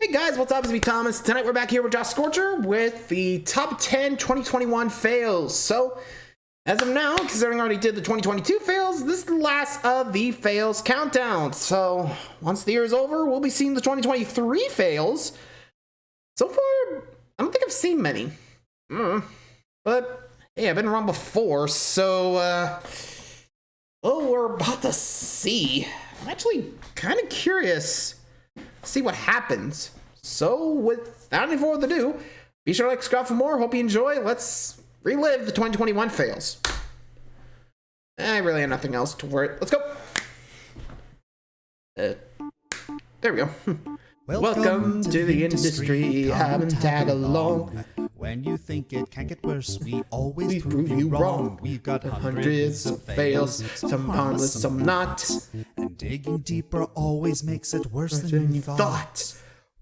Hey guys, what's up? It's me, Thomas. Tonight we're back here with Josh Scorcher with the top 10 2021 fails. So, as of now, considering I already did the 2022 fails, this is the last of the fails countdown. So, once the year is over, we'll be seeing the 2023 fails. So far, I don't think I've seen many. But, hey, I've been wrong before, so, well, we're about to see. I'm actually kind of curious to see what happens. So, without any further ado, be sure to like, subscribe for more. Hope you enjoy. Let's relive the 2021 fails. I really have nothing else to worry. Let's go. There we go. Welcome to the industry. Come and tag along. When you think it can't get worse, we always prove you wrong. We've got Hundreds of fails, some harmless, some not. And digging deeper always makes it worse than you thought.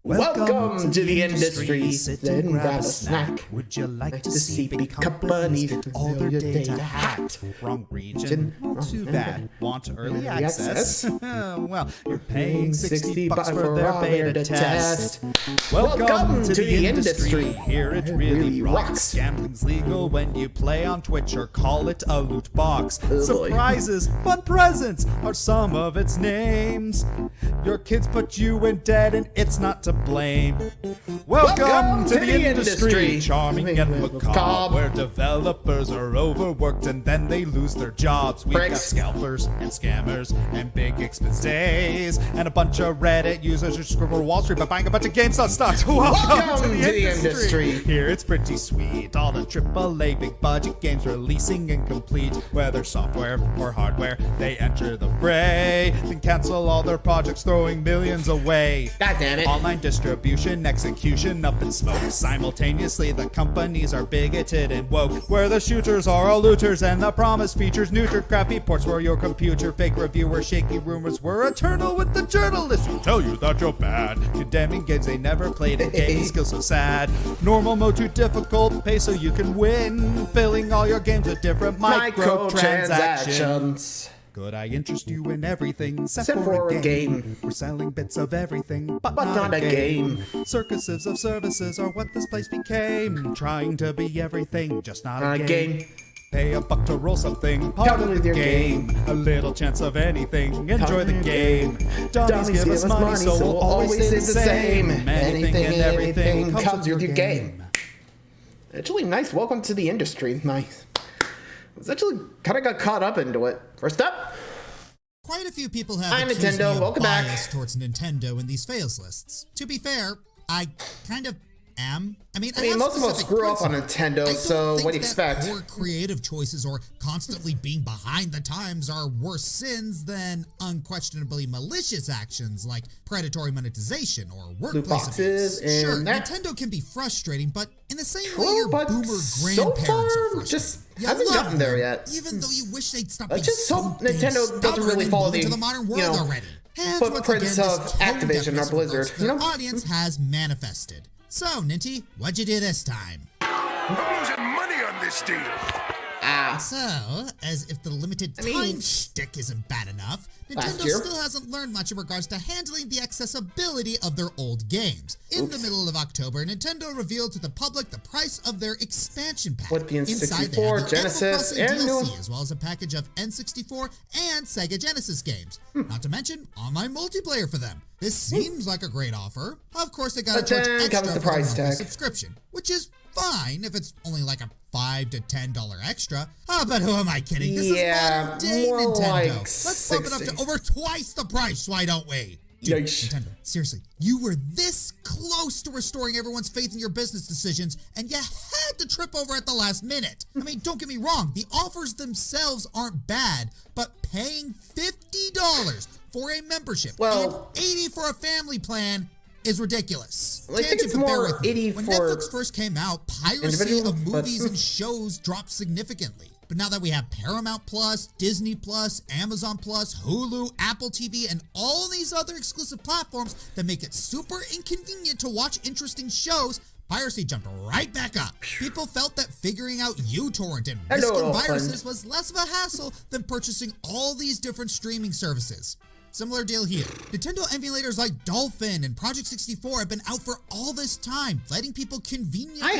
Welcome to the industry. Sit Then and grab a snack. Would you like to to see see big companies get all their data hacked? Wrong region. Too bad. Want early access? Well, you're paying 60 bucks for their beta test. Welcome to the industry. Here it really rocks. Gambling's legal when you play on Twitch or call it a loot box. Surprises, fun presents are some of its names. Your kids put you in debt and it's not to blame. Welcome to the industry. Charming and macabre, where developers are overworked and then they lose their jobs. We've got scalpers and scammers and big exposés and a bunch of Reddit users who scribble Wall Street by buying a bunch of GameStop stocks. Welcome to the industry. Here it's pretty sweet. All the AAA big budget games releasing incomplete. Whether software or hardware, they enter the fray. Then cancel all their projects, throwing millions away. God damn it. Online distribution, execution up in smoke. Simultaneously, the companies are bigoted and woke. Where the shooters are all looters and the promise features neutered. Crappy ports for your computer, fake reviewers, shaky rumors. We're eternal with the journalists who tell you that you're bad. Condemning games they never played and gaming skills so sad. Normal mode too difficult, pay so you can win. Filling all your games with different microtransactions. Could I interest you in everything except for a game? We're selling bits of everything, but not a game. Circuses of services are what this place became. Trying to be everything, just not a game. Pay a buck to roll something, part of the game. A little chance of anything, enjoy the game. Dummies give us money, so we'll always say the same. Anything and everything comes with your game. Actually, nice. Welcome to the industry. Nice. I was actually kind of got caught up into it. First up, quite a few people have hi, accused Nintendo. me of Welcome bias back. towards Nintendo in these fails lists. To be fair, I kind of am. I mean, most of us grew up on Nintendo, so what do you expect? Poor creative choices or constantly being behind the times are worse sins than unquestionably malicious actions like predatory monetization or workplace abuse. Sure, Nintendo can be frustrating, but in the same way your boomer grandparents are frustrating. Just hasn't gotten there yet. Even though you wish they'd stop being just so hope Nintendo doesn't really follow the modern world already. footprints of Activision or Blizzard. The audience has manifested. So, Ninty, what'd you do this time? I'm losing money on this deal. So, as if the limited time shtick isn't bad enough, Nintendo still hasn't learned much in regards to handling the accessibility of their old games. In the middle of October, Nintendo revealed to the public the price of their expansion pack. With the Inside, N64, they had the Genesis, Animal and DLC, as well as a package of N64 and Sega Genesis games. Not to mention online multiplayer for them. This seems like a great offer. Of course, they gotta charge extra for the price tag subscription, which is fine if it's only like a $5 to $10 extra. But who am I kidding? This is modern day Nintendo. Like Let's bump it up to over twice the price, why don't we? Dude, Nintendo, seriously, you were this close to restoring everyone's faith in your business decisions, and you had to trip over at the last minute. I mean, don't get me wrong, the offers themselves aren't bad, but paying $50 for a membership and $80 for a family plan is ridiculous. I think it's more 80 when for Netflix first came out, piracy of movies and shows dropped significantly. But now that we have Paramount Plus, Disney Plus, Amazon Plus, Hulu, Apple TV, and all these other exclusive platforms that make it super inconvenient to watch interesting shows, piracy jumped right back up. People felt that figuring out uTorrent and risking viruses was less of a hassle than purchasing all these different streaming services. Similar deal here. Nintendo emulators like Dolphin and Project 64 have been out for all this time, letting people conveniently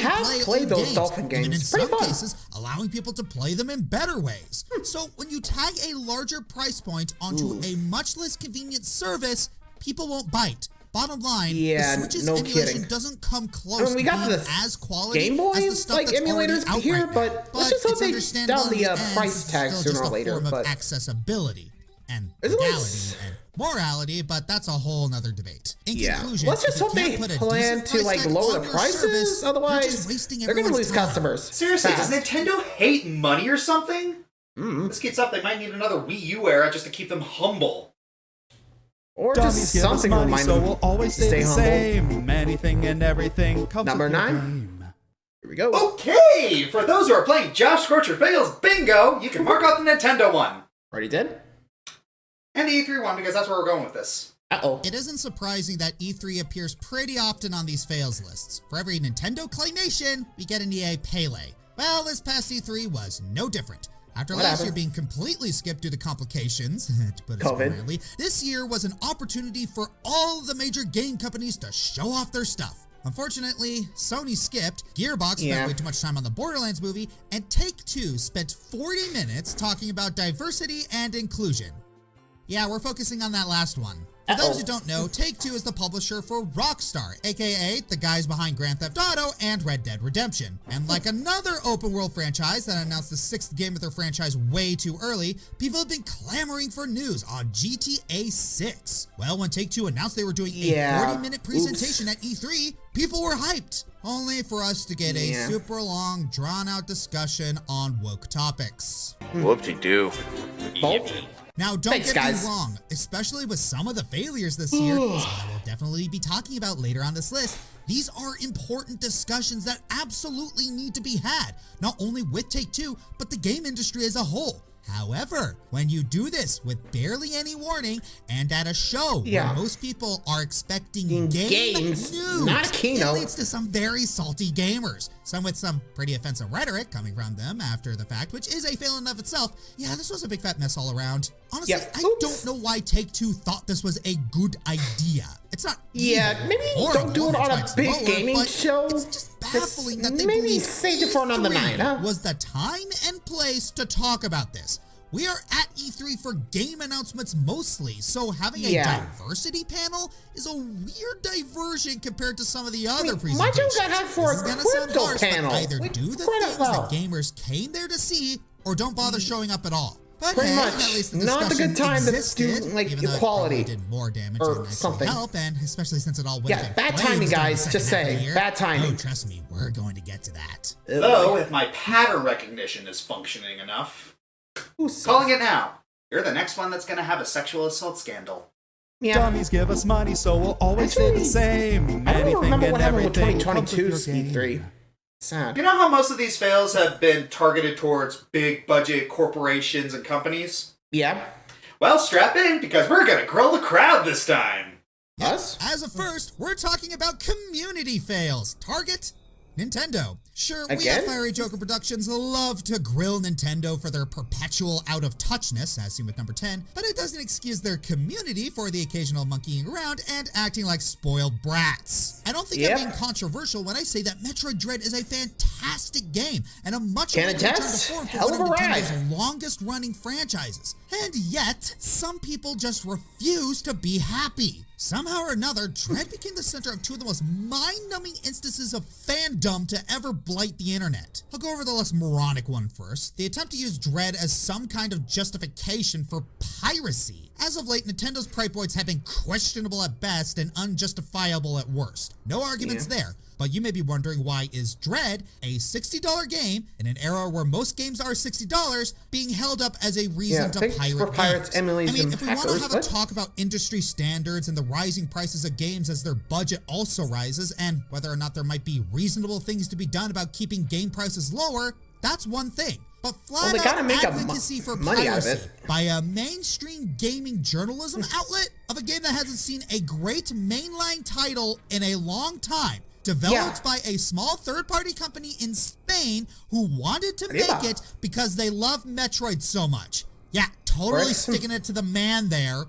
play old those games, Dolphin games. and in Pretty some fun. cases, allowing people to play them in better ways. So when you tag a larger price point onto a much less convenient service, people won't bite. Bottom line, the Switch's emulation doesn't come close to being as quality Game Boy, as the stuff like, that's already emulators out here, right but now. let's just hope it's they down the price tag still sooner just or later. a form But of accessibility and Is it like legality and morality, but that's a whole nother debate. In conclusion, let's just if you hope they can't put a plan decent to price like tag lower on the your prices. service, you're Otherwise, just wasting they're gonna everyone's lose time. customers. Seriously, fast. does Nintendo hate money or something? This keeps up, they might need another Wii U era just to keep them humble. Or Dummies just give us something to money, remind so them we'll always to stay the humble. same. Anything and everything comes Number with your 9. game. Here we go. Okay, for those who are playing Josh Scorcher Fails Bingo, you can mark out the Nintendo one. Already did? And the E3 one, because that's where we're going with this. Uh-oh. It isn't surprising that E3 appears pretty often on these fails lists. For every Nintendo claymation, we get an EA Pele. Well, this past E3 was no different. After last year being completely skipped due to complications, to put it mildly, this year was an opportunity for all of the major game companies to show off their stuff. Unfortunately, Sony skipped, Gearbox spent way too much time on the Borderlands movie, and Take-Two spent 40 minutes talking about diversity and inclusion. Yeah, we're focusing on that last one. For those who don't know, Take-Two is the publisher for Rockstar, aka the guys behind Grand Theft Auto and Red Dead Redemption. And like another open world franchise that announced the 6th game of their franchise way too early, people have been clamoring for news on GTA 6. Well, when Take-Two announced they were doing a 40-minute presentation at E3, people were hyped, only for us to get a super long, drawn-out discussion on woke topics. Whoop-de-doo. Now, don't get me wrong, especially with some of the failures this year, some that we'll definitely be talking about later on this list, these are important discussions that absolutely need to be had, not only with Take-Two, but the game industry as a whole. However, when you do this with barely any warning and at a show where most people are expecting game news, not a keynote, it leads to some very salty gamers. Some with some pretty offensive rhetoric coming from them after the fact, which is a fail in of itself. Yeah, this was a big fat mess all around. Honestly, I don't know why Take-Two thought this was a good idea. It's not maybe don't do it on a big gaming show. It's just baffling that they maybe believe save it for another night, huh? was the time and place to talk about this. We are at E3 for game announcements mostly, so having a diversity panel is a weird diversion compared to some of the other presentations. My joke got had for a crypto panel. But either do the things that gamers came there to see, or don't bother showing up at all. But pretty much, at least the not a good time existed, to do like even though equality it did more damage or than actually something. help, and especially since it all went bad timing, guys. Just say bad timing. Oh, trust me, we're going to get to that. Though, if my pattern recognition is functioning enough, calling it now. You're the next one that's going to have a sexual assault scandal. Dummies give us money, so we'll always stay the same. I don't remember what happened with Anything 2022's E3. Sad. You know how most of these fails have been targeted towards big budget corporations and companies? Yeah. Well, strap in, because we're going to grill the crowd this time. Us? As of first, we're talking about community fails. Target Nintendo. Sure, we at Fiery Joker Productions love to grill Nintendo for their perpetual out-of-touchness, as seen with number 10, but it doesn't excuse their community for the occasional monkeying around and acting like spoiled brats. I don't think I'm being controversial when I say that Metroid Dread is a fantastic game and a much return to form for one of Nintendo's longest-running franchises. And yet, some people just refuse to be happy. Somehow or another, Dread became the center of two of the most mind-numbing instances of fandom to ever blight the internet. I'll go over the less moronic one first. The attempt to use Dread as some kind of justification for piracy. As of late, Nintendo's price points have been questionable at best and unjustifiable at worst. No arguments there. But you may be wondering, why is Dread, a $60 game, in an era where most games are $60, being held up as a reason to pirate games? I mean, if we want to have a talk about industry standards and the rising prices of games as their budget also rises, and whether or not there might be reasonable things to be done about keeping game prices lower, that's one thing. But flat out advocacy for piracy by a mainstream gaming journalism outlet of a game that hasn't seen a great mainline title in a long time, developed by a small third-party company in Spain who wanted to make it because they love Metroid so much. Yeah, totally sticking it to the man there.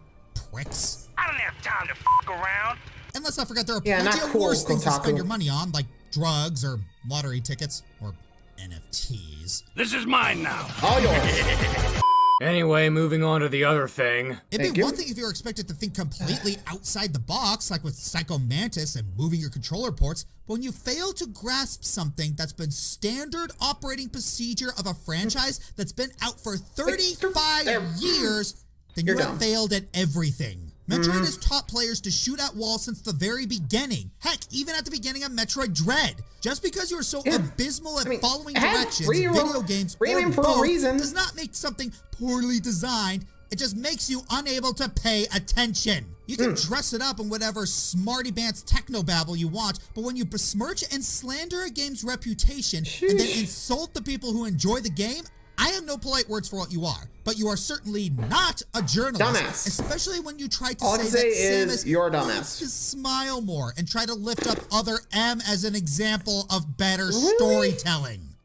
pricks. I don't have time to f around. And let's not forget there are Yeah, plenty not of cool, worse things to Kotaku. spend your money on, like drugs or lottery tickets or NFTs. This is mine now. All yours. Anyway, moving on to the other thing. It'd Thank be you. one thing if you were expected to think completely outside the box, like with Psycho Mantis and moving your controller ports, but when you fail to grasp something that's been standard operating procedure of a franchise that's been out for 35 years, then You're you have dumb. failed at everything. Metroid has taught players to shoot at walls since the very beginning. Heck, even at the beginning of Metroid Dread. Just because you are so abysmal at following it had directions, free video games, or roam for a both, reason. does not make something poorly designed. It just makes you unable to pay attention. You can dress it up in whatever smarty pants technobabble you want, but when you besmirch and slander a game's reputation and then insult the people who enjoy the game, I have no polite words for what you are, but you are certainly not a journalist. Dumbass. Especially when you try to All I say can say that is Samus you're a needs dumbass. to smile more and try to lift up other M as an example of better Really? storytelling.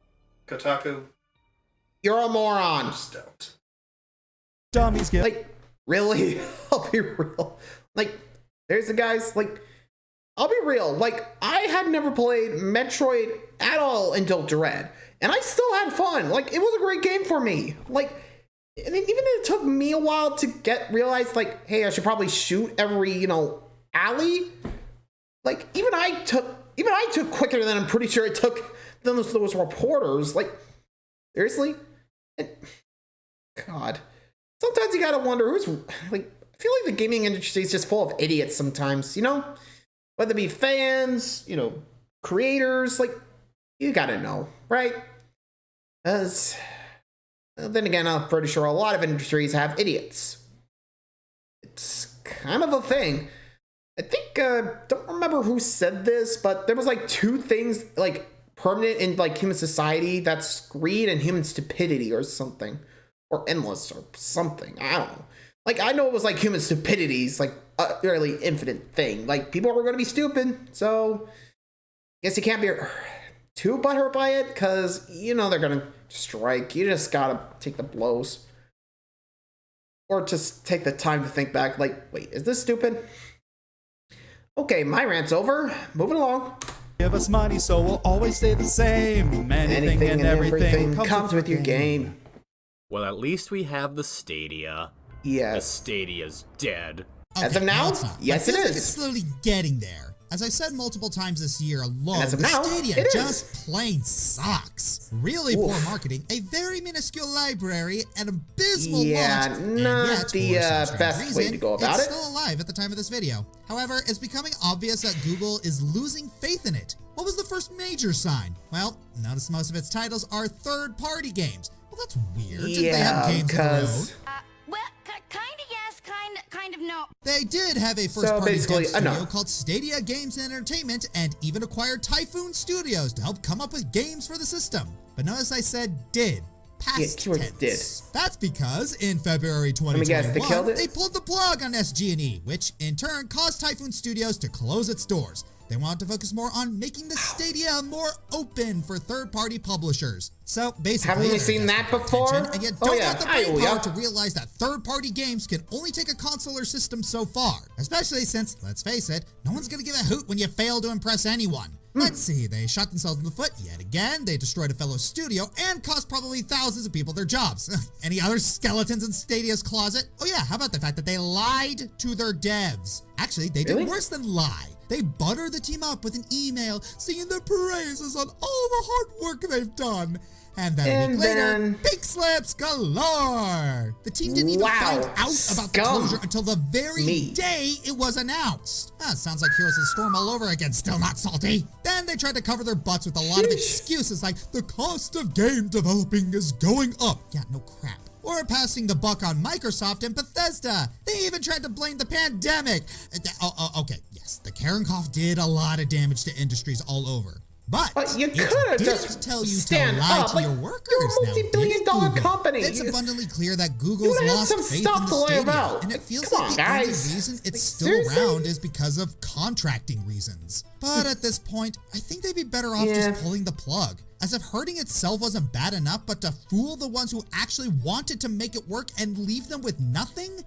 Kotaku, You're a moron. just don't. Dummies get Like, really? I'll be real. Like, there's the guys, like, I'll be real. Like, I had never played Metroid at all until Dread, and I still had fun. Like, it was a great game for me. Like, and even it took me a while to realize, like, hey, I should probably shoot every, alley. Like, even I took quicker than I'm pretty sure it took than those reporters. Like, seriously? And, God. Sometimes you gotta wonder who's, like, I feel like the gaming industry is just full of idiots sometimes, Whether it be fans, creators, like, you gotta know, right? As then again, I'm pretty sure a lot of industries have idiots. It's kind of a thing. I think, don't remember who said this, but there was like two things like permanent in like human society. That's greed and human stupidity or something. Or endless or something. I don't know. Like, I know it was like human stupidity is like a really infinite thing. Like, people are going to be stupid. So, I guess you can't be too butthurt by it because, they're going to strike. You just got to take the blows. Or just take the time to think back. Like, wait, is this stupid? Okay, my rant's over. Moving along. give us money, so we'll always stay the same. Anything and everything comes with your game. Well, at least we have the Stadia. The Yes. Stadia's dead. As of now, it's not. yes, But it feels like is. It's slowly getting there. As I said multiple times this year alone, as of the now, Stadia it is. just plain sucks. Really poor marketing, a very minuscule library, an abysmal Yeah, launch, and not yet, the, for some strange best way reason, to go about it's it. still alive at the time of this video. However, it's becoming obvious that Google is losing faith in it. What was the first major sign? Well, notice most of its titles are third-party games. Well, that's weird. Didn't they have Yeah, games of their own? because Well, kind of yes, kind of no. They did have a first-party basically, dev studio no. called Stadia Games and Entertainment and even acquired Typhoon Studios to help come up with games for the system. But notice I said did. Past keyword tense. did. That's because in February me guess, they 2021, killed it? they pulled the plug on SG&E, which in turn caused Typhoon Studios to close its doors. They wanted to focus more on making the Stadia more open for third-party publishers. So basically, Haven't we they're seen that desperate for before? attention, and yet Oh, don't yeah. have the I- brainpower to realize that third-party games can only take a console or system so far. Especially since, let's face it, no one's gonna give a hoot when you fail to impress anyone. Let's see, they shot themselves in the foot yet again, they destroyed a fellow studio, and cost probably thousands of people their jobs. Any other skeletons in Stadia's closet? Oh yeah, how about the fact that they lied to their devs? Actually, they Really? did worse than lie. They butter the team up with an email singing their praises on all the hard work they've done. And then a And week later, then- big slips galore. The team didn't even find out about the Scum. closure until the very Me. day it was announced. Sounds like Heroes of the Storm all over again, still not salty. Then they tried to cover their butts with a lot of excuses like the cost of game developing is going up. Yeah, no crap. Or passing the buck on Microsoft and Bethesda. They even tried to blame the pandemic. Okay, yes, the Karen cough did a lot of damage to industries all over. But you it could have didn't just tell you stand to lie up. to Like, your workers. you're a now, multi-billion-dollar did it, Google? company. It's You- abundantly clear that Google's You have lost some faith stuff in to the lie Stadia, about. and it feels Come like on, the only guys. reason it's Like, still seriously? around is because of contracting reasons. But at this point, I think they'd be better off Yeah. just pulling the plug. As if hurting itself wasn't bad enough, but to fool the ones who actually wanted to make it work and leave them with nothing?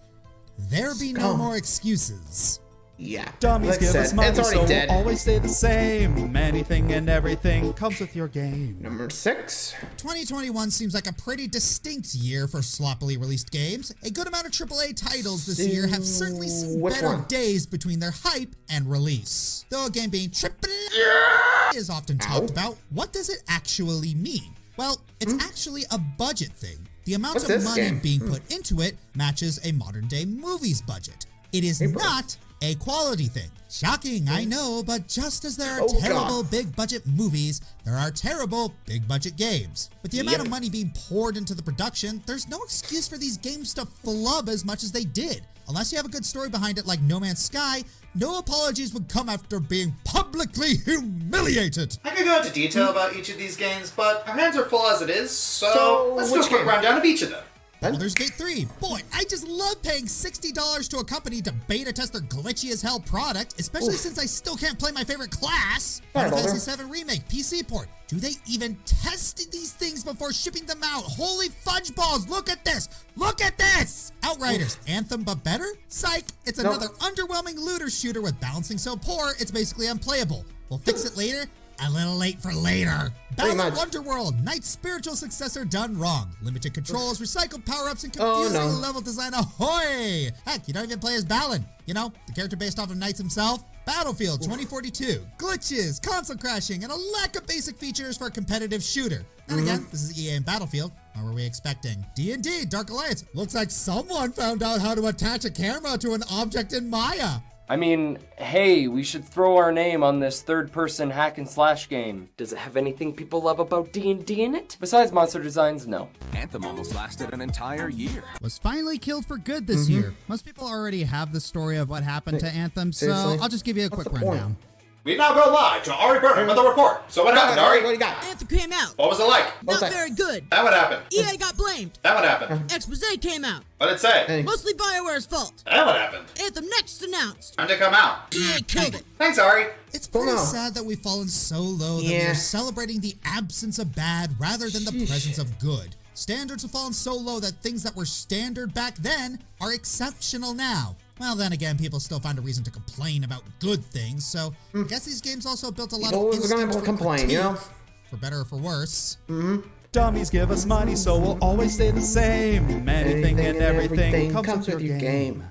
there be no more excuses. Yeah. Dummies like give said, us money, it's already so dead. we'll always stay the same. Anything and everything comes with your game. Number 6. 2021 seems like a pretty distinct year for sloppily released games. A good amount of AAA titles this year have certainly seen Which better one? days between their hype and release. Though a game being is often talked about, what does it actually mean? Well, it's actually a budget thing. The amount What's of this money game? being put into it matches a modern day movie's budget. It is not a quality thing. Shocking, I know, but just as there are Oh, terrible God. big budget movies, there are terrible big budget games. With the amount of Yep. money being poured into the production, there's no excuse for these games to flub as much as they did. Unless you have a good story behind it like No Man's Sky, no apologies would come after being publicly humiliated. I could go into detail about each of these games, but our hands are full as it is, so let's do a which quick game? rundown of each of them. Baldur's Gate 3. Boy, I just love paying $60 to a company to beta test their glitchy as hell product, especially since I still can't play my favorite class. Alright, Final Baldur. Fantasy VII Remake, PC port. Do they even test these things before shipping them out? Holy fudge balls, look at this! Look at this! Outriders, Anthem but better? Psych, it's another underwhelming looter shooter with balancing so poor, it's basically unplayable. We'll fix it later. A little late for later. Pretty Battle much. Wonderworld, Knight's spiritual successor done wrong. Limited controls, recycled power-ups, and Oh, confusing no. level design. Ahoy! Heck, you don't even play as Balin. You know, the character based off of Knights himself. Battlefield 2042. Glitches, console crashing, and a lack of basic features for a competitive shooter. And again, this is EA and Battlefield. What were we expecting? D&D, Dark Alliance. Looks like someone found out how to attach a camera to an object in Maya. I mean, hey, we should throw our name on this third-person hack and slash game. Does it have anything people love about D&D in it? Besides monster designs, no. Anthem almost lasted an entire year. Was finally killed for good this year. Most people already have the story of what happened to Anthem, so Seriously? I'll just give you a quick the point? rundown. We now go live to Ari Burnham with the report. So what happened, What do Ari? you got? Anthem came out. What was it like? What's Not that? very good. That what happened? EA got blamed. That what happened? Expose came out. What did it say? Hey. Mostly BioWare's fault. That what happened? Anthem next announced. Time to come out. EA killed it. Thanks, Ari. It's pretty no. sad that we've fallen so low that Yeah. we're celebrating the absence of bad rather than the Sheesh. presence of good. Standards have fallen so low that things that were standard back then are exceptional now. Well, then again, people still find a reason to complain about good things, so I guess these games also built a lot People of always gonna instinct for complain, you know? critique, for better or for worse. Dummies give us money, so we'll always stay the same. Anything and everything comes with your game.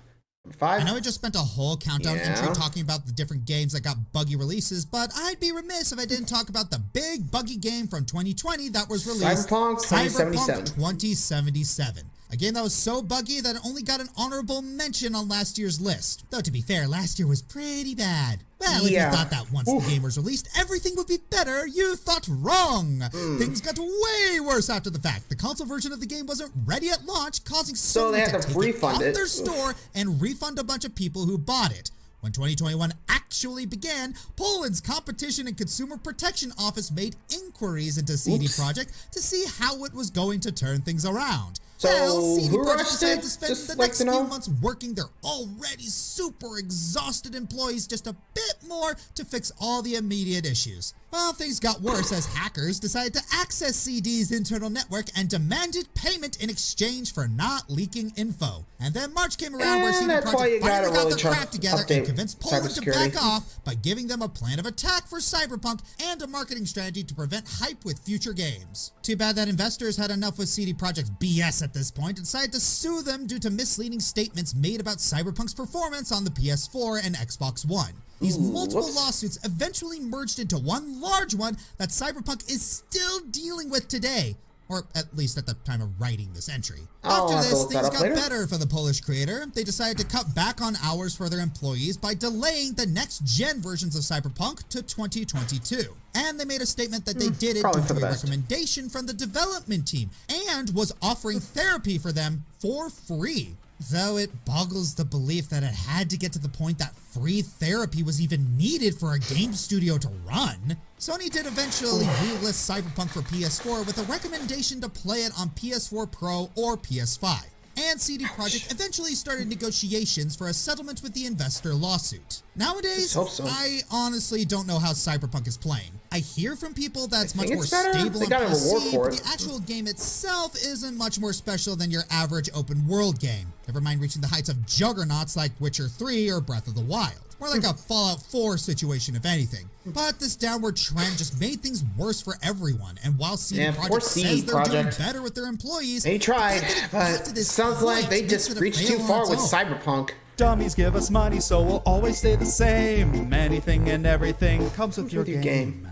Number 5. I know I just spent a whole countdown Yeah. entry talking about the different games that got buggy releases, but I'd be remiss if I didn't talk about the big buggy game from 2020 that was released. Cyberpunk 2077. 2077. A game that was so buggy that it only got an honorable mention on last year's list. Though to be fair, last year was pretty bad. Well, if Yeah. you thought that once the game was released, everything would be better, you thought wrong. Things got way worse after the fact. The console version of the game wasn't ready at launch, causing So they Sony had to to take refund it off it. their store and refund a bunch of people who bought it. When 2021 actually began, Poland's Competition and Consumer Protection Office made inquiries into CD Oops. Projekt to see how it was going to turn things around. So, Well, CD who Projekt rushed decided it? to spend Just the like next to few know. months working their already super exhausted employees just a bit more to fix all the immediate issues. Well, things got worse as hackers decided to access CD's internal network and demanded payment in exchange for not leaking info. And then March came around where And CD that's why Projekt you gotta finally got really their try crap to together and update convinced Poland to cybersecurity. back off by giving them a plan of attack for Cyberpunk and a marketing strategy to prevent hype with future games. Too bad that investors had enough with CD Projekt's BS at this point and decided to sue them due to misleading statements made about Cyberpunk's performance on the PS4 and Xbox One. These multiple whoops. lawsuits eventually merged into one large one that Cyberpunk is still dealing with today. Or at least at the time of writing this entry. I'll After have to this, look that things up got later. better for the Polish creator. They decided to cut back on hours for their employees by delaying the next-gen versions of Cyberpunk to 2022. And they made a statement that they did it probably due for to the a best. recommendation from the development team and was offering therapy for them for free. Though it boggles the belief that it had to get to the point that free therapy was even needed for a game studio to run. Sony did eventually relist Cyberpunk for PS4 with a recommendation to play it on PS4 Pro or PS5. And CD Projekt eventually started negotiations for a settlement with the investor lawsuit. Nowadays, hope so. I honestly don't know how Cyberpunk is playing. I hear from people that it's much more better. stable They and got a reward PC, for but it. the actual game itself isn't much more special than your average open world game. Never mind reaching the heights of juggernauts like Witcher 3 or Breath of the Wild. More like a Fallout 4 situation, if anything. But this downward trend just made things worse for everyone. And while CD Projekt says they're doing better with their employees, they tried, but it sounds like they just reached too far with Cyberpunk. Dummies give us money, so we'll always stay the same. Anything and everything comes with your game.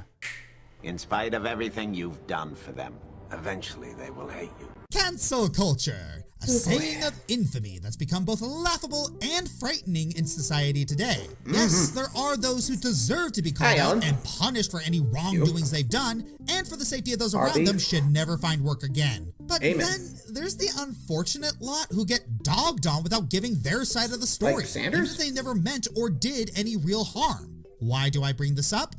In spite of everything you've done for them, eventually they will hate you. Cancel culture, a saying of infamy that's become both laughable and frightening in society today. Yes, there are those who deserve to be called out and punished for any wrongdoings they've done, and for the safety of those around them should never find work again. But then there's the unfortunate lot who get dogged on without giving their side of the story, Like Sanders? even if they never meant or did any real harm. Why do I bring this up?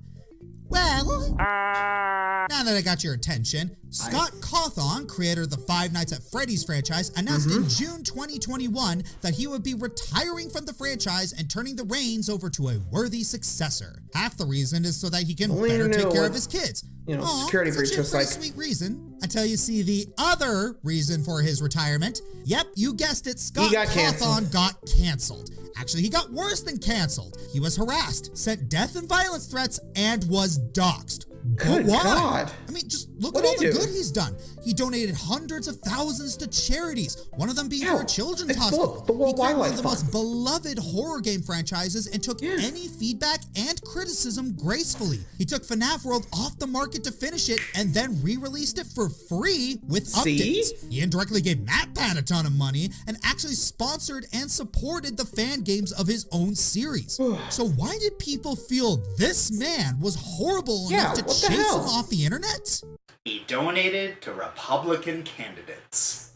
Well, now that I got your attention, Scott Cawthon, creator of the Five Nights at Freddy's franchise, announced in June 2021 that he would be retiring from the franchise and turning the reins over to a worthy successor. Half the reason is so that he can better take care of his kids. You know, security breach was like... sweet reason. Until you see the other reason for his retirement. Yep, you guessed it, Scott Cawthon got canceled. Actually, he got worse than canceled. He was harassed, sent death and violence threats, and was doxxed. Good God. I mean, just look at all the good he's done. He donated hundreds of thousands to charities, one of them being for a children's hospital. He created one of the most beloved horror game franchises and took any feedback and criticism gracefully. He took FNAF World off the market to finish it and then re-released it for free with updates. He indirectly gave MatPat a ton of money and actually sponsored and supported the fan games of his own series. So why did people feel this man was horrible enough to chase him off the internet? He donated to Republican candidates.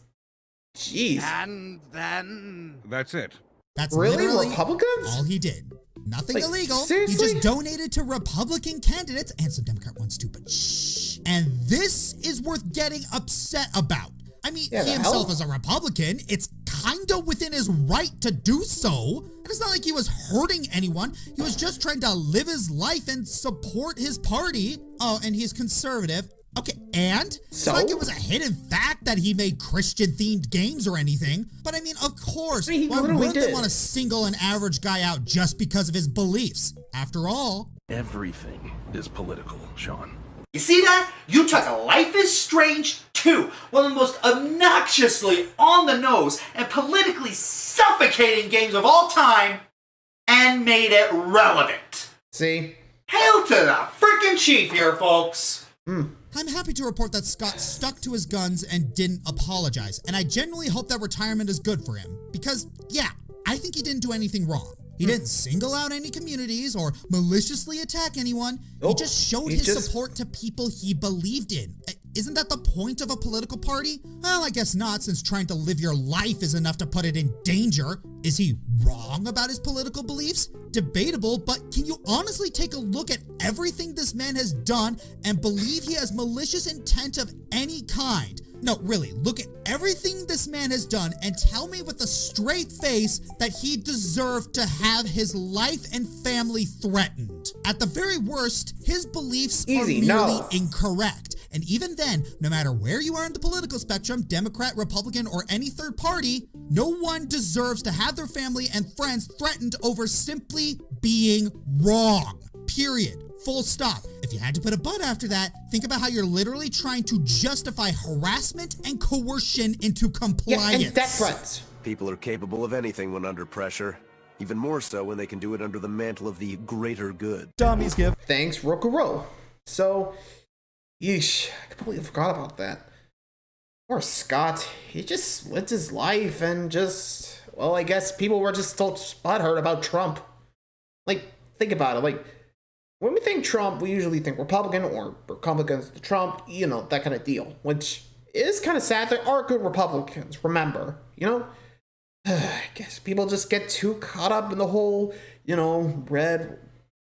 Jeez. And then... That's it. That's really literally Republicans? all he did. Nothing Like, illegal. seriously? He just donated to Republican candidates and some Democrat ones too, but shh. And this is worth getting upset about. I mean, he himself is a Republican. It's kind of within his right to do so. And it's not like he was hurting anyone. He was just trying to live his life and support his party. Oh, and he's conservative. Okay, and it's not like it was a hidden fact that he made Christian-themed games or anything. But I mean, of course, why wouldn't they want to single an average guy out just because of his beliefs? After all, everything is political, Sean. You see that? You took a Life is Strange 2, one of the most obnoxiously on the nose and politically suffocating games of all time, and made it relevant. See? Hail to the freaking chief here, folks. I'm happy to report that Scott stuck to his guns and didn't apologize, and I genuinely hope that retirement is good for him. Because, yeah, I think he didn't do anything wrong. He didn't single out any communities or maliciously attack anyone. He just showed his support to people he believed in. Isn't that the point of a political party? Well, I guess not, since trying to live your life is enough to put it in danger. Is he wrong about his political beliefs? Debatable, but can you honestly take a look at everything this man has done and believe he has malicious intent of any kind? No, really, look at everything this man has done and tell me with a straight face that he deserved to have his life and family threatened. At the very worst, his beliefs are merely incorrect. And even then, no matter where you are in the political spectrum, Democrat, Republican, or any third party, no one deserves to have their family and friends threatened over simply being wrong. Period. Full stop. If you had to put a but after that, think about how you're literally trying to justify harassment and coercion into compliance. And death threats. People are capable of anything when under pressure. Even more so when they can do it under the mantle of the greater good. Dummies give. Thanks, Rokuro. So, yeesh, I completely forgot about that. Poor Scott. He just lived his life and just, well, I guess people were just still butthurt about Trump. Like, think about it. Like, when we think Trump, we usually think Republican or Republicans to Trump, you know, that kind of deal. Which is kind of sad. There are good Republicans, remember, you know? I guess people just get too caught up in the whole, you know, red,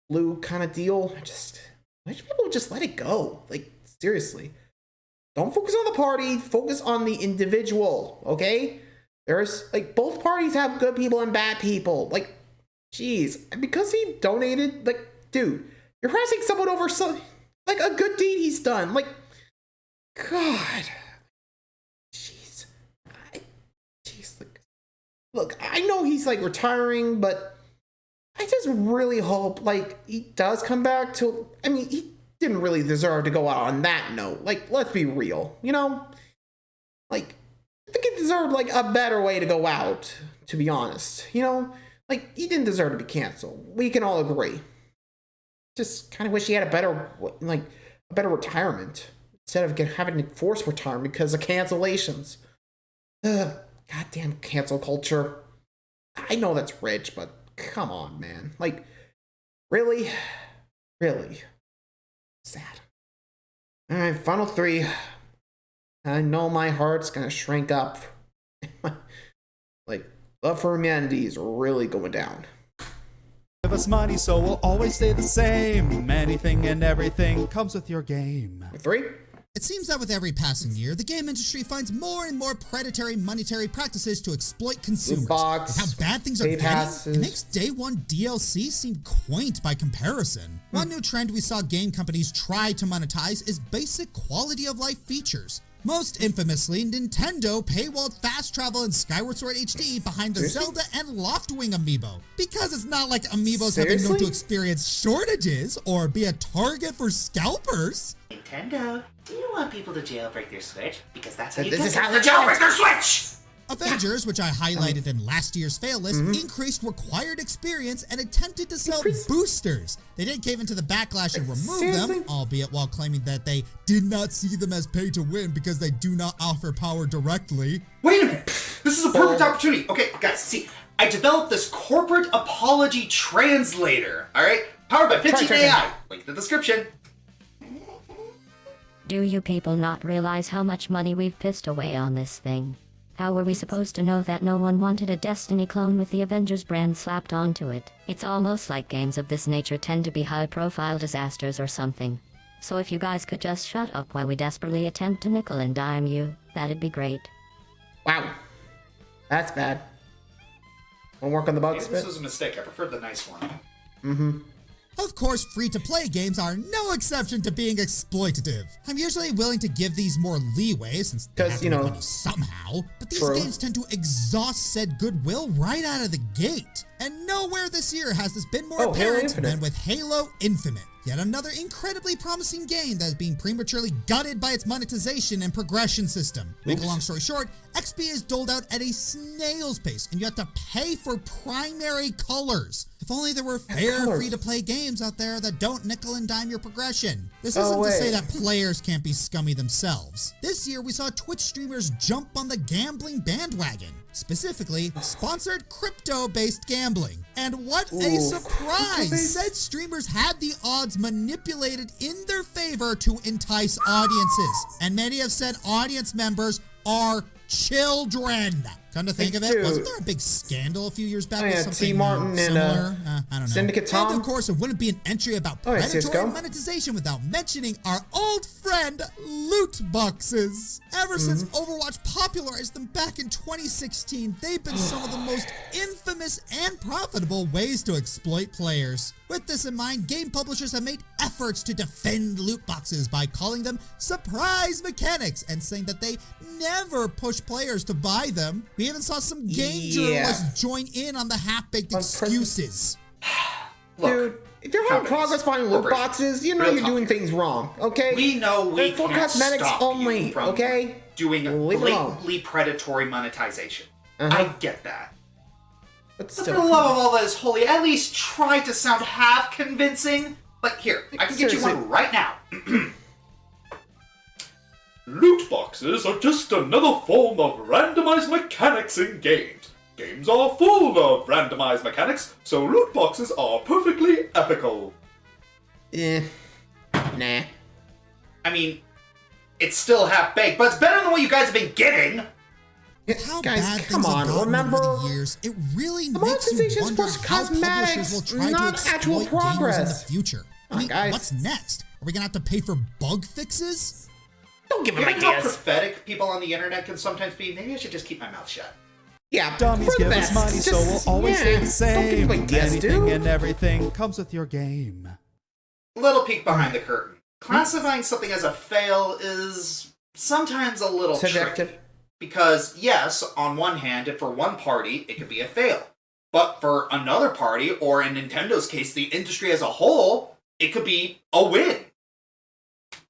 blue kind of deal. Why should people just let it go? Like, seriously. Don't focus on the party, focus on the individual, okay? There's, like, both parties have good people and bad people. Like, Jeez, because he donated, like, dude, you're harassing someone over like a good deed he's done. Like, God. Jeez. Like, look, I know he's like retiring, but I just really hope like he does come back to, I mean, he didn't really deserve to go out on that note. Like, let's be real, you know? Like, I think he deserved like a better way to go out, to be honest, you know? Like, he didn't deserve to be canceled. We can all agree. Just kind of wish he had a better retirement instead of having to force retirement because of cancellations. Goddamn cancel culture. I know that's rich, but come on, man. Like, really? Really? Sad. All right, final 3. I know my heart's gonna shrink up. Like, love for humanity is really going down. Give us money, so we'll always stay the same. Anything and everything comes with your game. 3. It seems that with every passing year, the game industry finds more and more predatory monetary practices to exploit consumers. With how bad things are getting, it makes day one DLC seem quaint by comparison. One new trend we saw game companies try to monetize is basic quality of life features. Most infamously, Nintendo paywalled fast travel in Skyward Sword HD behind the Zelda and Loftwing amiibo. Because it's not like amiibos have been known to experience shortages or be a target for scalpers. Nintendo, do you want people to jailbreak their Switch? Because that's how you This get is them how to they jailbreak their Switch! Avengers, which I highlighted in last year's fail list, increased required experience and attempted to sell boosters. They did cave into the backlash and remove them, albeit while claiming that they did not see them as pay to win because they do not offer power directly. Wait a minute! This is a perfect opportunity. Okay, guys, see, I developed this corporate apology translator, alright? Powered by 15 AI. Link in the description. Do you people not realize how much money we've pissed away on this thing? How were we supposed to know that no one wanted a Destiny clone with the Avengers brand slapped onto it? It's almost like games of this nature tend to be high-profile disasters or something. So if you guys could just shut up while we desperately attempt to nickel and dime you, that'd be great. Wow. That's bad. Wanna work on the bugs? Maybe this was a mistake. I preferred the nice one. Mm-hmm. Of course, free-to-play games are no exception to being exploitative. I'm usually willing to give these more leeway since they have to make money somehow, but these games tend to exhaust said goodwill right out of the gate. And nowhere this year has this been more apparent than with Halo Infinite. Yet another incredibly promising game that is being prematurely gutted by its monetization and progression system. Make a long story short, XP is doled out at a snail's pace, and you have to pay for primary colors. If only there were fair free-to-play games out there that don't nickel and dime your progression. This isn't to say that players can't be scummy themselves. This year we saw Twitch streamers jump on the gambling bandwagon. Specifically, sponsored crypto-based gambling. And what a surprise! Said streamers had the odds manipulated in their favor to entice audiences. And many of said audience members are children. Come to think of it, wasn't there a big scandal a few years back with something Martin similar? I don't know. Syndicate Tom? And of course, it wouldn't be an entry about predatory monetization without mentioning our old friend, loot boxes. Ever since Overwatch popularized them back in 2016, they've been some of the most infamous and profitable ways to exploit players. With this in mind, game publishers have made efforts to defend loot boxes by calling them surprise mechanics and saying that they never push players to buy them. We even saw some game journalists join in on the half-baked excuses. Dude, if you're having progress buying loot boxes, you know you're doing things wrong, okay? We know we can't cosmetics stop only, you from doing blatantly predatory monetization. I get that. But for the love of all that is holy, at least try to sound half convincing. Like, here, I can get you one right now. Loot boxes are just another form of randomized mechanics in games. Games are full of randomized mechanics, so loot boxes are perfectly ethical. Nah. I mean, it's still half-baked, but it's better than what you guys have been getting. How guys, bad come things have on, gotten remember, over the years, it really the makes you monetization wonder is for how cosmetics, publishers will try to not actual exploit gamers in the progress. future. I mean, what's next? Are we gonna have to pay for bug fixes? Don't give them Given how ideas. prophetic people on the internet can sometimes be, maybe I should just keep my mouth shut. Yeah, Dummies for the give best. us money, so we'll Just- always stay yeah, the don't same. give them ideas, Anything dude. and everything comes with your game. Little peek behind the curtain. Classifying something as a fail is sometimes a little Subjective. tricky. Because, yes, on one hand, for one party, it could be a fail. But for another party, or in Nintendo's case, the industry as a whole, it could be a win.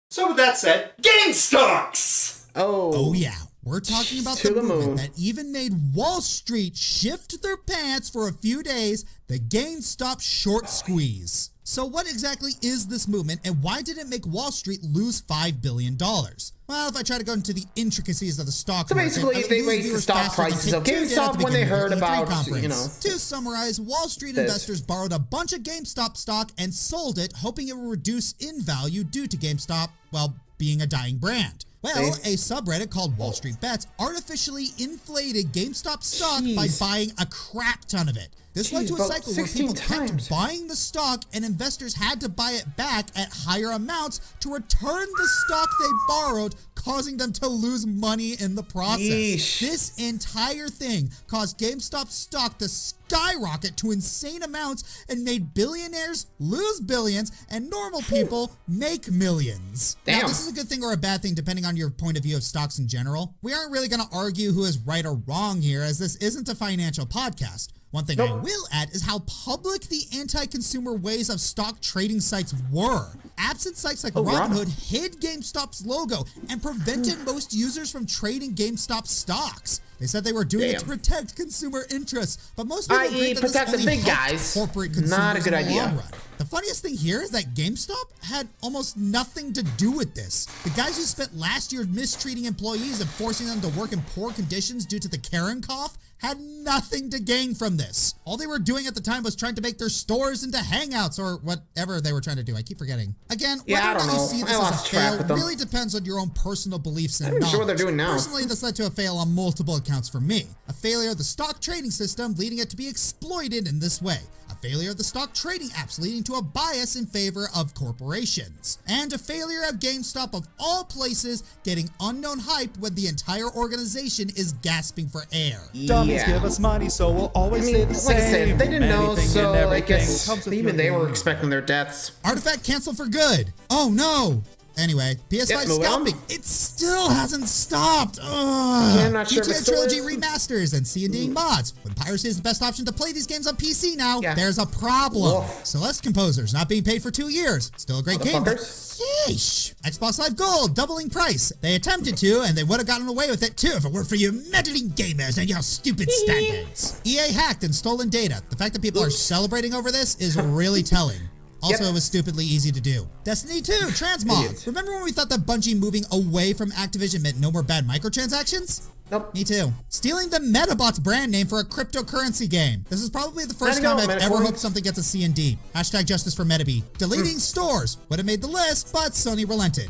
So with that said, game stocks! Oh yeah, we're talking about To the the movement moon. that even made Wall Street shift their pants for a few days, the GameStop short squeeze. So what exactly is this movement, and why did it make Wall Street lose $5 billion? Well, if I try to go into the intricacies of the stock So market, basically, I would they lose raised the viewers stock faster than prices of Take-Two did at GameStop the when they beginning of heard the E3 about, conference. you know, To summarize, Wall Street this. investors borrowed a bunch of GameStop stock and sold it, hoping it would reduce in value due to GameStop, well, being a dying brand. Well, a subreddit called Wall Street Bets artificially inflated GameStop stock by buying a crap ton of it. This led to a about cycle where 16 people kept times. buying the stock and investors had to buy it back at higher amounts to return the stock they borrowed, causing them to lose money in the process. Yeesh. This entire thing caused GameStop stock to skyrocket to insane amounts and made billionaires lose billions and normal people make millions. Now, Damn. this is a good thing or a bad thing depending on your point of view of stocks in general. We aren't really going to argue who is right or wrong here, as this isn't a financial podcast. One thing I will add is how public the anti-consumer ways of stock trading sites were. Absent sites like Robinhood hid GameStop's logo and prevented most users from trading GameStop stocks. They said they were doing it to protect consumer interests, but most people i.e. think that this protect the only big helped guys. corporate consumers Not a good in the idea. long run. The funniest thing here is that GameStop had almost nothing to do with this. The guys who spent last year mistreating employees and forcing them to work in poor conditions due to the Karen cough had nothing to gain from this. All they were doing at the time was trying to make their stores into hangouts or whatever they were trying to do. I keep forgetting. Again, Yeah, I whether or don't not you know. see I this as lost a track fail with them. really depends on your own personal beliefs and I'm not knowledge. sure what they're doing now. Personally, this led to a fail on multiple accounts for me. A failure of the stock trading system, leading it to be exploited in this way. A failure of the stock trading apps, leading to a bias in favor of corporations. And a failure of GameStop, of all places, getting unknown hype when the entire organization is gasping for air. Dummies give us money, so we'll always stay the like same. I said, they didn't know, Anything so and I everything guess comes with even your they were game. expecting their deaths. Artifact canceled for good. Oh no. Anyway, PS5 Yep, move on. scalping. It still hasn't stopped. Ugh. Yeah, I'm not sure if GTA it still Trilogy is. remasters and C&D mods. When piracy is the best option to play these games on PC now, there's a problem. Woof. Celeste Composers not being paid for 2 years. Still a great game, but Motherfuckers. yeesh. Xbox Live Gold doubling price. They attempted to, and they would have gotten away with it too if it weren't for you meddling gamers and your stupid standards. EA hacked and stolen data. The fact that people are celebrating over this is really telling. Also, it was stupidly easy to do. Destiny 2, Transmog. Idiots. Remember when we thought that Bungie moving away from Activision meant no more bad microtransactions? Nope. Me too. Stealing the Metabots brand name for a cryptocurrency game. This is probably the first Letting time go, I've ever Metacoin. hoped something gets a C&D. Hashtag justice for Metabee. Deleting stores. Would have made the list, but Sony relented.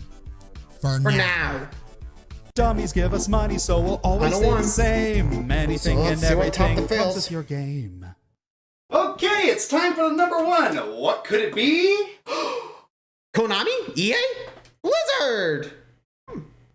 For now. Dummies give us money, so we'll always stay the same. Anything let's and see what top everything the comes fails. with your game. Okay, it's time for the number one. What could it be? Konami? EA? Blizzard?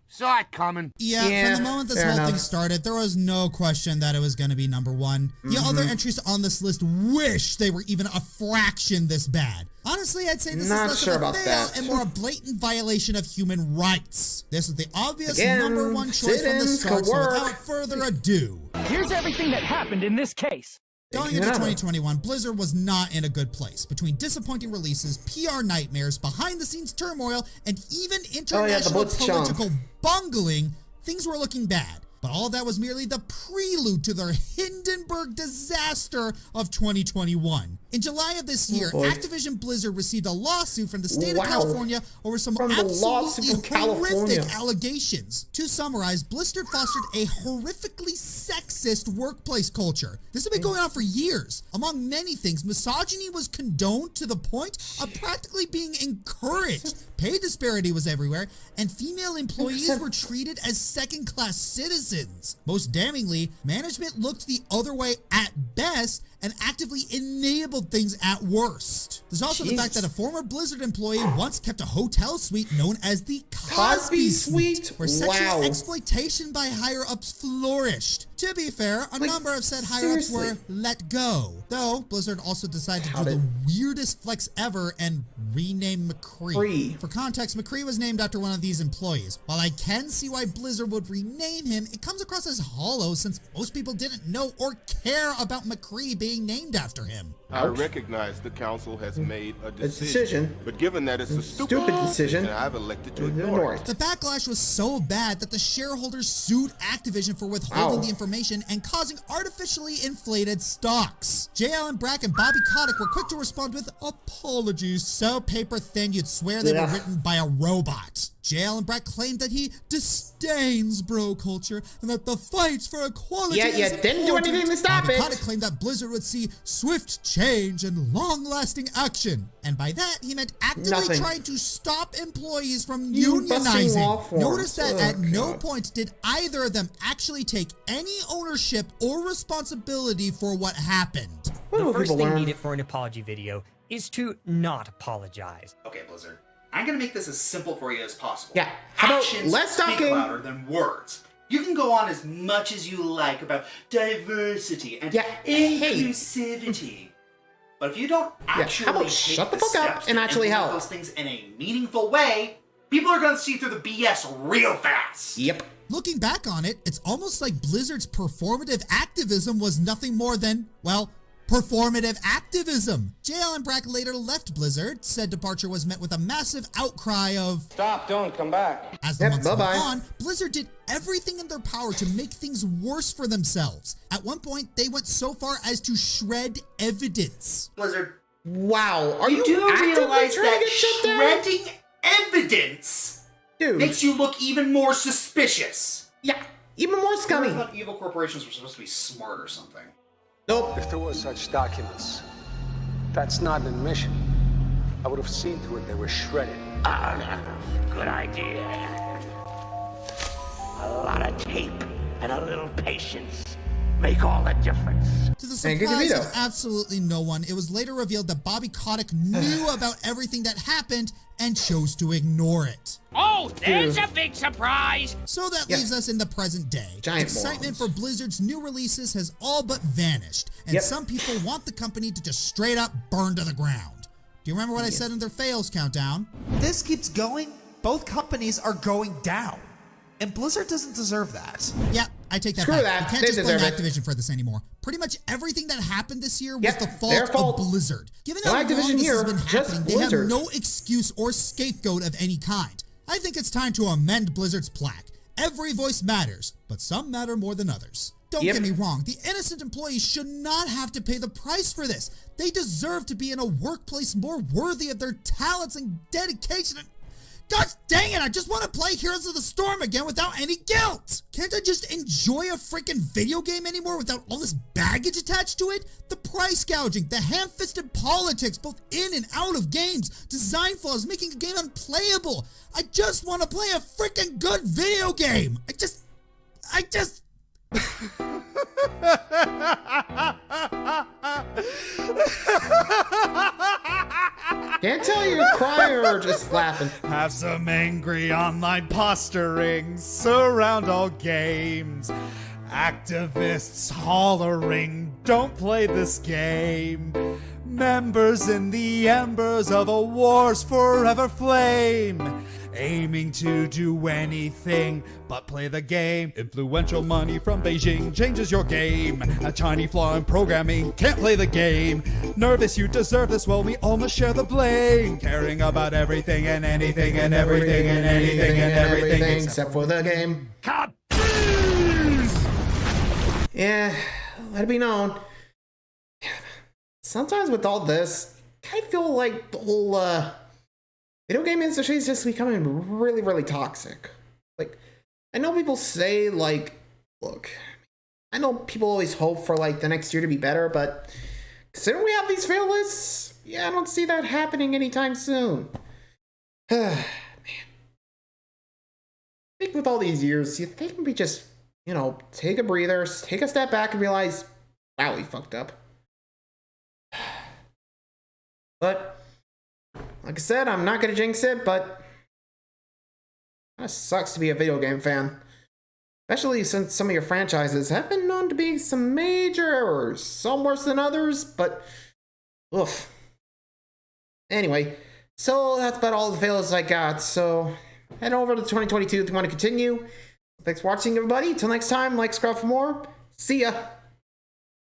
Saw it coming. Yeah, from the moment this fair whole thing enough. started, there was no question that it was going to be number one. The other entries on this list wish they were even a fraction this bad. Honestly, I'd say this Not is less sure of a about fail that. and more a blatant violation of human rights. This is the obvious Again, number one choice from the sit-ins start, could so work. without further ado. Here's everything that happened in this case. Going into 2021, Blizzard was not in a good place. Between disappointing releases, PR nightmares, behind-the-scenes turmoil, and even international Blitzchung. political bungling, things were looking bad. But all that was merely the prelude to their Hindenburg disaster of 2021. In July of this year, boy. Activision Blizzard received a lawsuit from the state Wow. of California over some From the lawsuit absolutely from California. horrific allegations. To summarize, Blizzard fostered a horrifically sexist workplace culture. This had been going on for years. Among many things, misogyny was condoned to the point of practically being encouraged. Pay disparity was everywhere, and female employees were treated as second-class citizens. Most damningly, management looked the other way at best and actively enabled things at worst. There's also the fact that a former Blizzard employee once kept a hotel suite known as the Cosby Suite, where sexual Wow. exploitation by higher-ups flourished. To be fair, a number of said higher-ups were let go. Though, Blizzard also decided to do the weirdest flex ever and rename McCree. For context, McCree was named after one of these employees. While I can see why Blizzard would rename him, it comes across as hollow since most people didn't know or care about McCree being named after him. I recognize the council has made a decision, but given that it's a stupid decision, I've elected to ignore it. The backlash was so bad that the shareholders sued Activision for withholding the information and causing artificially inflated stocks. J. Allen Brack and Bobby Kotick were quick to respond with apologies so paper thin you'd swear they were written by a robot. J. Allen Brack claimed that he disdains bro culture and that the fight for equality is didn't do anything to stop Bobby it. Kotick claimed that Blizzard would see swift change and long-lasting action. And by that, he meant actively trying to stop employees from unionizing. Notice that at no point did either of them actually take any ownership or responsibility for what happened. The first thing needed for an apology video is to not apologize. Okay, Blizzard. I'm gonna make this as simple for you as possible. Yeah. How about Actions less speak talking louder than words. You can go on as much as you like about diversity and inclusivity. But if you don't actually how about take shut the the fuck up steps and to actually implement help? those things in a meaningful way, people are gonna see through the BS real fast. Yep. Looking back on it, it's almost like Blizzard's performative activism was nothing more than, well, performative activism. J. Allen Brack later left Blizzard. Said departure was met with a massive outcry of "Stop, don't come back." As the months went on, Blizzard did everything in their power to make things worse for themselves. At one point, they went so far as to shred evidence. Blizzard. Wow, are you do actively realize trying to that get shut down? shredding evidence makes you look even more suspicious? Yeah, even more scummy. I thought evil corporations were supposed to be smart or something. Nope. If there were such documents, that's not an admission. I would have seen to it they were shredded. Good idea. A lot of tape and a little patience make all the difference. To the surprise of absolutely no one, it was later revealed that Bobby Kotick knew about everything that happened and chose to ignore it. Oh, there's a big surprise! So that leaves us in the present day. Excitement for Blizzard's new releases has all but vanished, and some people want the company to just straight up burn to the ground. Do you remember what I said in their fails countdown? This keeps going, both companies are going down. And Blizzard doesn't deserve that. Yeah, I take that Screw back. that. You can't They just blame deserve it. Activision for this anymore. Pretty much everything that happened this year was the fault of Blizzard. Given how long Activision this here, has been just happening, they have Blizzard. no excuse or scapegoat of any kind. I think it's time to amend Blizzard's plaque. Every voice matters, but some matter more than others. Don't get me wrong, the innocent employees should not have to pay the price for this. They deserve to be in a workplace more worthy of their talents and dedication. And God dang it, I just want to play Heroes of the Storm again without any guilt. Can't I just enjoy a freaking video game anymore without all this baggage attached to it? The price gouging, the ham-fisted politics, both in and out of games, design flaws, making a game unplayable. I just want to play a freaking good video game. I just... Can't tell you're crying or just laughing. Have some angry online posturing surround all games. Activists hollering, don't play this game. Members in the embers of a war's forever flame. Aiming to do anything but play the game. Influential money from Beijing changes your game. A tiny flaw in programming can't play the game. Nervous you deserve this, well we all must share the blame. Caring about everything and anything and everything and anything and everything except for the game. Yeah, let it be known. Sometimes with all this, I feel like the whole video game industry is just becoming really, really toxic. Like, I know people say, like, look, I know people always hope for, like, the next year to be better, but considering we have these fail lists, yeah, I don't see that happening anytime soon. Man. I think with all these years, you think we just, you know, take a breather, take a step back and realize, wow, we fucked up. But, like I said, I'm not going to jinx it, but it kind of sucks to be a video game fan. Especially since some of your franchises have been known to be some major errors. Some worse than others, but oof. Anyway, so that's about all the fails I got. So head over to 2022 if you want to continue. Thanks for watching, everybody. Until next time, like, subscribe for more. See ya.